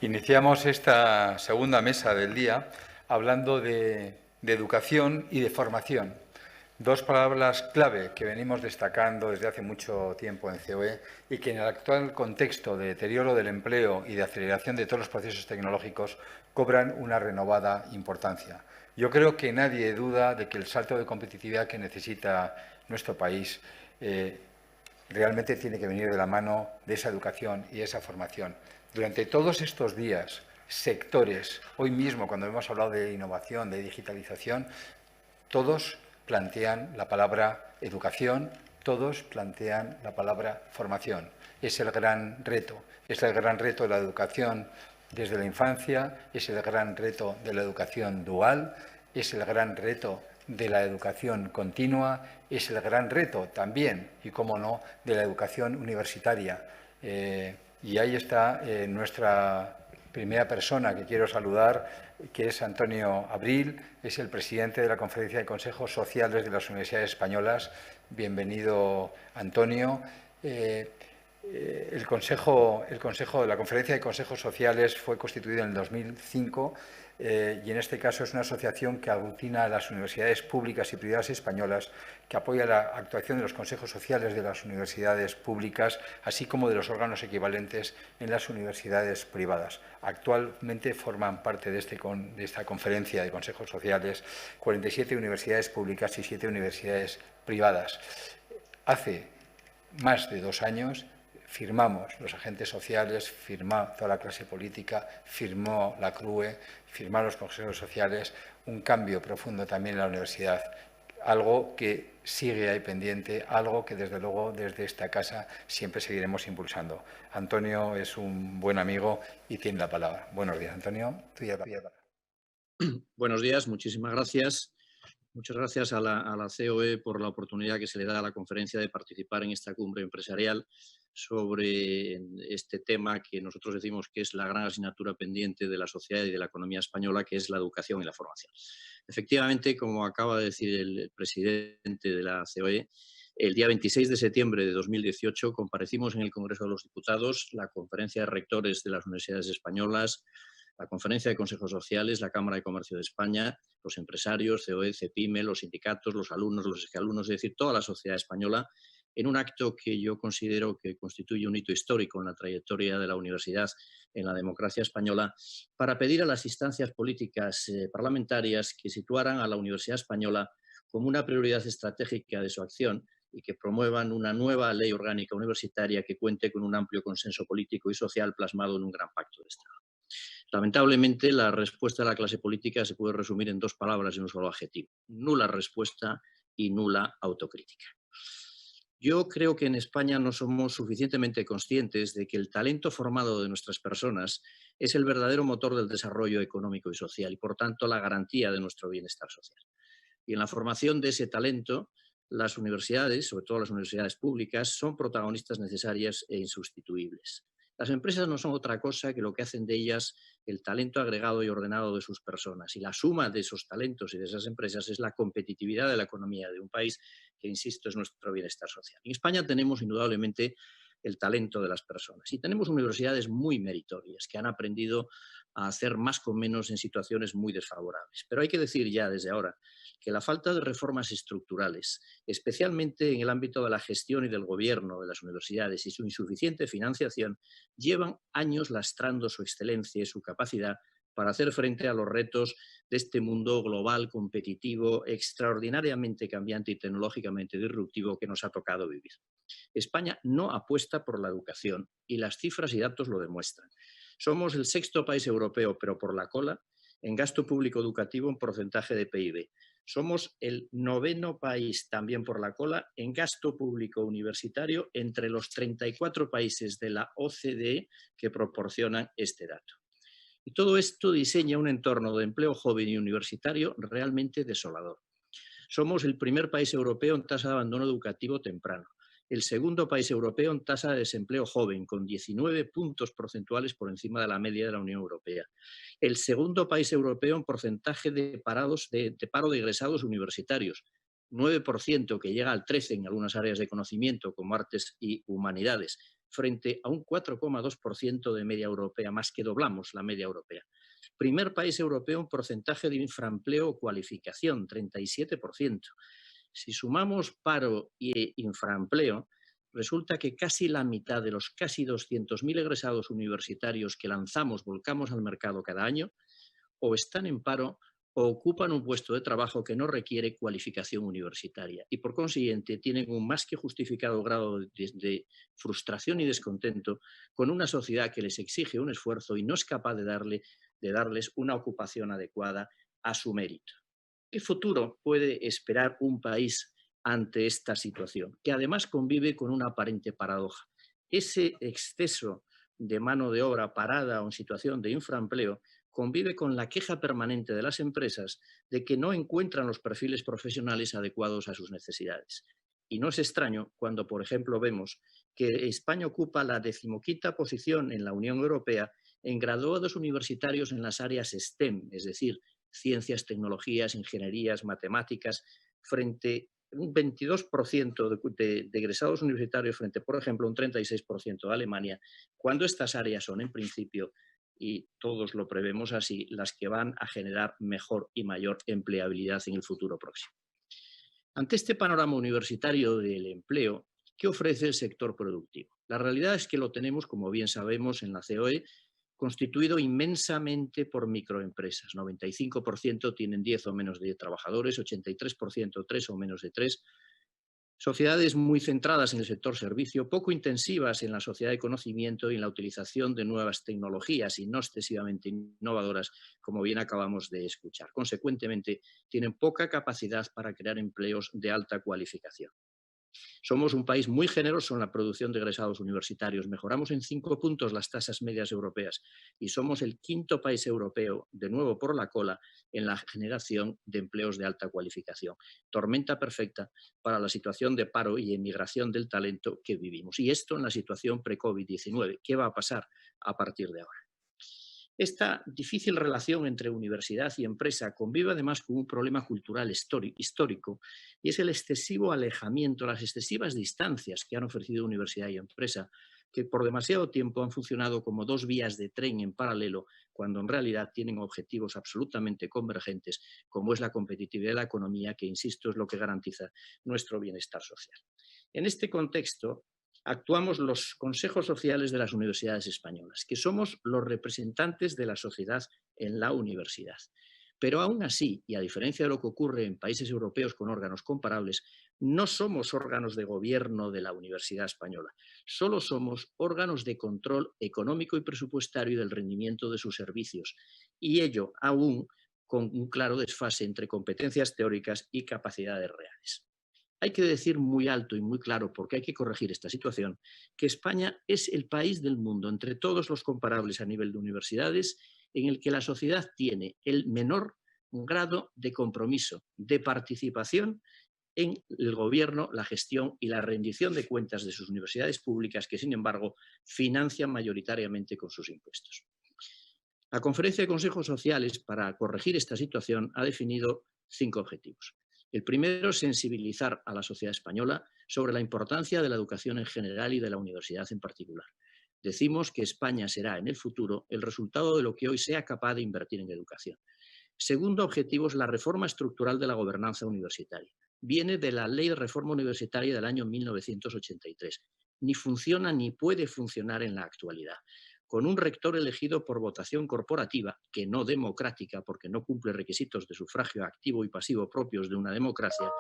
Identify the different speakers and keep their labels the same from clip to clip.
Speaker 1: Iniciamos esta segunda mesa del día hablando de educación y de formación. Dos palabras clave que venimos destacando desde hace mucho tiempo en COE y que en el actual contexto de deterioro del empleo y de aceleración de todos los procesos tecnológicos cobran una renovada importancia. Yo creo que nadie duda de que el salto de competitividad que necesita nuestro país realmente tiene que venir de la mano de esa educación y esa formación. Durante todos estos días, sectores, hoy mismo cuando hemos hablado de innovación, de digitalización, todos plantean la palabra educación, todos plantean la palabra formación. Es el gran reto, es el gran reto de la educación desde la infancia, es el gran reto de la educación dual, es el gran reto de la educación continua, es el gran reto también, y cómo no, de la educación universitaria. Y ahí está nuestra primera persona que quiero saludar, que es Antonio Abril, es el presidente de la Conferencia de Consejos Sociales de las Universidades Españolas. Bienvenido, Antonio. La Conferencia de Consejos Sociales fue constituida en el 2005 y en este caso es una asociación que aglutina a las universidades públicas y privadas españolas, que apoya la actuación de los consejos sociales de las universidades públicas, así como de los órganos equivalentes en las universidades privadas. Actualmente forman parte de esta conferencia de consejos sociales 47 universidades públicas y 7 universidades privadas. Hace más de 2 años firmamos los agentes sociales, firmó toda la clase política, firmó la CRUE, firmaron los consejos sociales, un cambio profundo también en la universidad, algo que sigue ahí pendiente, algo que desde luego desde esta casa siempre seguiremos impulsando. Antonio es un buen amigo y tiene la palabra. Buenos días, Antonio. Tuya la palabra.
Speaker 2: Buenos días, muchísimas gracias. Muchas gracias a la COE por la oportunidad que se le da a la conferencia de participar en esta cumbre empresarial sobre este tema que nosotros decimos que es la gran asignatura pendiente de la sociedad y de la economía española, que es la educación y la formación. Efectivamente, como acaba de decir el presidente de la COE, el día 26 de septiembre de 2018 comparecimos en el Congreso de los Diputados, la Conferencia de Rectores de las Universidades Españolas, la Conferencia de Consejos Sociales, la Cámara de Comercio de España, los empresarios, COE, CEPIME, los sindicatos, los alumnos, los exalumnos, es decir, toda la sociedad española, en un acto que yo considero que constituye un hito histórico en la trayectoria de la universidad en la democracia española, para pedir a las instancias políticas parlamentarias que situaran a la Universidad Española como una prioridad estratégica de su acción y que promuevan una nueva ley orgánica universitaria que cuente con un amplio consenso político y social plasmado en un gran pacto de Estado. Lamentablemente, la respuesta de la clase política se puede resumir en dos palabras y un solo adjetivo: nula respuesta y nula autocrítica. Yo creo que en España no somos suficientemente conscientes de que el talento formado de nuestras personas es el verdadero motor del desarrollo económico y social y, por tanto, la garantía de nuestro bienestar social. Y en la formación de ese talento, las universidades, sobre todo las universidades públicas, son protagonistas necesarias e insustituibles. Las empresas no son otra cosa que lo que hacen de ellas el talento agregado y ordenado de sus personas. Y la suma de esos talentos y de esas empresas es la competitividad de la economía de un país que, insisto, es nuestro bienestar social. En España tenemos indudablemente el talento de las personas y tenemos universidades muy meritorias que han aprendido a hacer más con menos en situaciones muy desfavorables. Pero hay que decir ya desde ahora que la falta de reformas estructurales, especialmente en el ámbito de la gestión y del gobierno de las universidades, y su insuficiente financiación, llevan años lastrando su excelencia y su capacidad para hacer frente a los retos de este mundo global, competitivo, extraordinariamente cambiante y tecnológicamente disruptivo que nos ha tocado vivir. España no apuesta por la educación y las cifras y datos lo demuestran. Somos el sexto país europeo, pero por la cola, en gasto público educativo en porcentaje de PIB. Somos el noveno país, también por la cola, en gasto público universitario entre los 34 países de la OCDE que proporcionan este dato. Y todo esto diseña un entorno de empleo joven y universitario realmente desolador. Somos el primer país europeo en tasa de abandono educativo temprano, el segundo país europeo en tasa de desempleo joven, con 19 puntos porcentuales por encima de la media de la Unión Europea, el segundo país europeo en porcentaje de paro de egresados universitarios, 9% que llega al 13% en algunas áreas de conocimiento como artes y humanidades, frente a un 4,2% de media europea, más que doblamos la media europea. Primer país europeo en porcentaje de infraempleo o cualificación, 37%. Si sumamos paro e infraempleo, resulta que casi la mitad de los casi 200.000 egresados universitarios que volcamos al mercado cada año, o están en paro o ocupan un puesto de trabajo que no requiere cualificación universitaria y, por consiguiente, tienen un más que justificado grado de frustración y descontento con una sociedad que les exige un esfuerzo y no es capaz de darles una ocupación adecuada a su mérito. ¿Qué futuro puede esperar un país ante esta situación? Que además convive con una aparente paradoja. Ese exceso de mano de obra parada o en situación de infraempleo convive con la queja permanente de las empresas de que no encuentran los perfiles profesionales adecuados a sus necesidades. Y no es extraño cuando, por ejemplo, vemos que España ocupa la 15ª posición en la Unión Europea en graduados universitarios en las áreas STEM, es decir, ciencias, tecnologías, ingenierías, matemáticas, frente a un 22% de egresados universitarios frente, por ejemplo, un 36% de Alemania, cuando estas áreas son, en principio, y todos lo prevemos así, las que van a generar mejor y mayor empleabilidad en el futuro próximo. Ante este panorama universitario del empleo, ¿qué ofrece el sector productivo? La realidad es que lo tenemos, como bien sabemos, en la COE, constituido inmensamente por microempresas. 95% tienen 10 o menos de 10 trabajadores, 83% 3 o menos de 3. Sociedades muy centradas en el sector servicio, poco intensivas en la sociedad de conocimiento y en la utilización de nuevas tecnologías y no excesivamente innovadoras, como bien acabamos de escuchar. Consecuentemente, tienen poca capacidad para crear empleos de alta cualificación. Somos un país muy generoso en la producción de egresados universitarios. Mejoramos en 5 puntos las tasas medias europeas y somos el 5º país europeo, de nuevo por la cola, en la generación de empleos de alta cualificación. Tormenta perfecta para la situación de paro y emigración del talento que vivimos. Y esto en la situación pre-COVID-19. ¿Qué va a pasar a partir de ahora? Esta difícil relación entre universidad y empresa convive además con un problema cultural histórico y es el excesivo alejamiento, las excesivas distancias que han ofrecido universidad y empresa, que por demasiado tiempo han funcionado como dos vías de tren en paralelo, cuando en realidad tienen objetivos absolutamente convergentes, como es la competitividad de la economía, que, insisto, es lo que garantiza nuestro bienestar social. En este contexto, actuamos los consejos sociales de las universidades españolas, que somos los representantes de la sociedad en la universidad. Pero aún así, y a diferencia de lo que ocurre en países europeos con órganos comparables, no somos órganos de gobierno de la Universidad Española, solo somos órganos de control económico y presupuestario del rendimiento de sus servicios, y ello aún con un claro desfase entre competencias teóricas y capacidades reales. Hay que decir muy alto y muy claro, porque hay que corregir esta situación, que España es el país del mundo, entre todos los comparables a nivel de universidades, en el que la sociedad tiene el menor grado de compromiso, de participación en el gobierno, la gestión y la rendición de cuentas de sus universidades públicas, que sin embargo financian mayoritariamente con sus impuestos. La Conferencia de Consejos Sociales, para corregir esta situación, ha definido 5 objetivos. El primero es sensibilizar a la sociedad española sobre la importancia de la educación en general y de la universidad en particular. Decimos que España será en el futuro el resultado de lo que hoy sea capaz de invertir en educación. Segundo objetivo es la reforma estructural de la gobernanza universitaria. Viene de la Ley de Reforma Universitaria del año 1983. Ni funciona ni puede funcionar en la actualidad. Con un rector elegido por votación corporativa, que no democrática, porque no cumple requisitos de sufragio activo y pasivo propios de una democracia,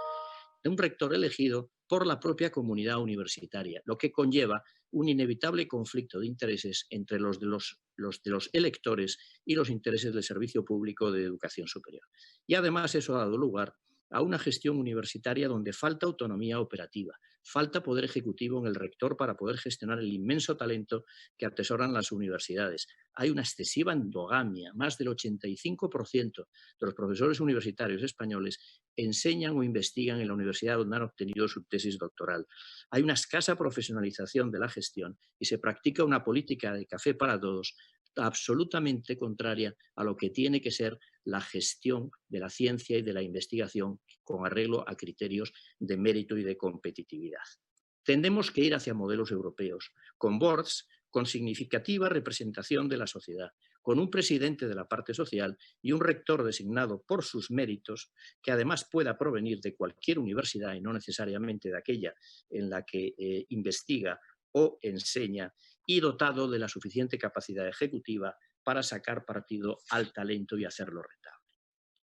Speaker 2: un rector elegido por la propia comunidad universitaria, lo que conlleva un inevitable conflicto de intereses entre los de los electores y los intereses del servicio público de educación superior. Y además eso ha dado lugar a una gestión universitaria donde falta autonomía operativa, falta poder ejecutivo en el rector para poder gestionar el inmenso talento que atesoran las universidades. Hay una excesiva endogamia. Más del 85% de los profesores universitarios españoles enseñan o investigan en la universidad donde han obtenido su tesis doctoral. Hay una escasa profesionalización de la gestión y se practica una política de café para todos absolutamente contraria a lo que tiene que ser la gestión de la ciencia y de la investigación con arreglo a criterios de mérito y de competitividad. Tendemos que ir hacia modelos europeos, con boards con significativa representación de la sociedad, con un presidente de la parte social y un rector designado por sus méritos, que además pueda provenir de cualquier universidad y no necesariamente de aquella en la que investiga o enseña, y dotado de la suficiente capacidad ejecutiva para sacar partido al talento y hacerlo rentable.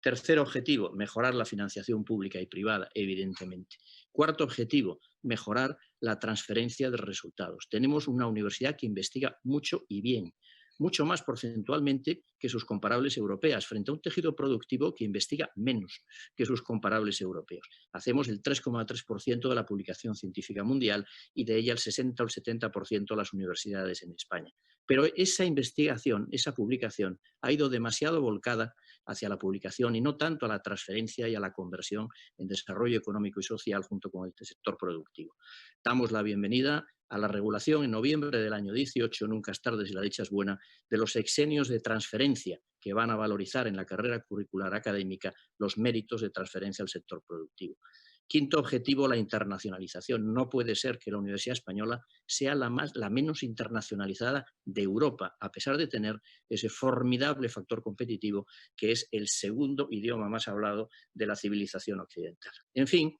Speaker 2: Tercer objetivo, mejorar la financiación pública y privada, evidentemente. Cuarto objetivo, mejorar la transferencia de resultados. Tenemos una universidad que investiga mucho y bien, mucho más porcentualmente que sus comparables europeas, frente a un tejido productivo que investiga menos que sus comparables europeos. Hacemos el 3,3% de la publicación científica mundial y de ella el 60 o el 70% las universidades en España. Pero esa investigación, esa publicación, ha ido demasiado volcada hacia la publicación y no tanto a la transferencia y a la conversión en desarrollo económico y social junto con el sector productivo. Damos la bienvenida a la regulación en noviembre del año 18, nunca es tarde si la dicha es buena, de los exenios de transferencia que van a valorizar en la carrera curricular académica los méritos de transferencia al sector productivo. Quinto objetivo, la internacionalización. No puede ser que la Universidad Española sea la menos internacionalizada de Europa, a pesar de tener ese formidable factor competitivo que es el segundo idioma más hablado de la civilización occidental. En fin,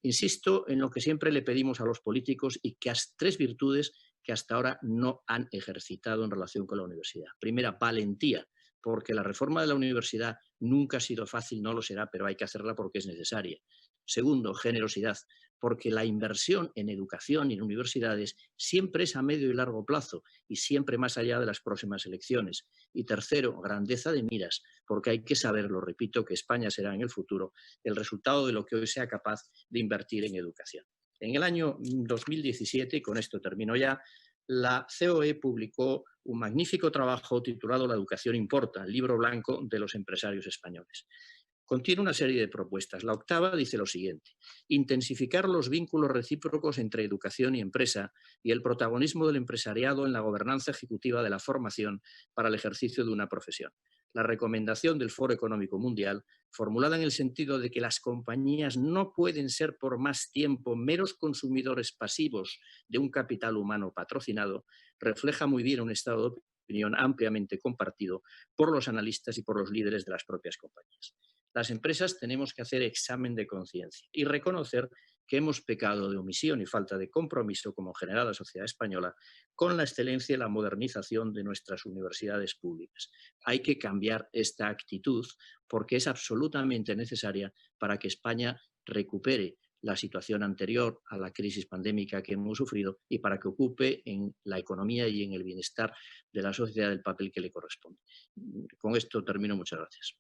Speaker 2: insisto en lo que siempre le pedimos a los políticos y que las tres virtudes que hasta ahora no han ejercitado en relación con la universidad. Primera, valentía, porque la reforma de la universidad nunca ha sido fácil, no lo será, pero hay que hacerla porque es necesaria. Segundo, generosidad, porque la inversión en educación y en universidades siempre es a medio y largo plazo y siempre más allá de las próximas elecciones. Y tercero, grandeza de miras, porque hay que saber, lo repito, que España será en el futuro el resultado de lo que hoy sea capaz de invertir en educación. En el año 2017, y con esto termino ya, la COE publicó un magnífico trabajo titulado La educación importa, el libro blanco de los empresarios españoles. Contiene una serie de propuestas. La octava dice lo siguiente: intensificar los vínculos recíprocos entre educación y empresa y el protagonismo del empresariado en la gobernanza ejecutiva de la formación para el ejercicio de una profesión. La recomendación del Foro Económico Mundial, formulada en el sentido de que las compañías no pueden ser por más tiempo meros consumidores pasivos de un capital humano patrocinado, refleja muy bien un estado de opinión ampliamente compartido por los analistas y por los líderes de las propias compañías. Las empresas tenemos que hacer examen de conciencia y reconocer que hemos pecado de omisión y falta de compromiso, como en general la sociedad española, con la excelencia y la modernización de nuestras universidades públicas. Hay que cambiar esta actitud porque es absolutamente necesaria para que España recupere la situación anterior a la crisis pandémica que hemos sufrido y para que ocupe en la economía y en el bienestar de la sociedad el papel que le corresponde. Con esto termino. Muchas gracias.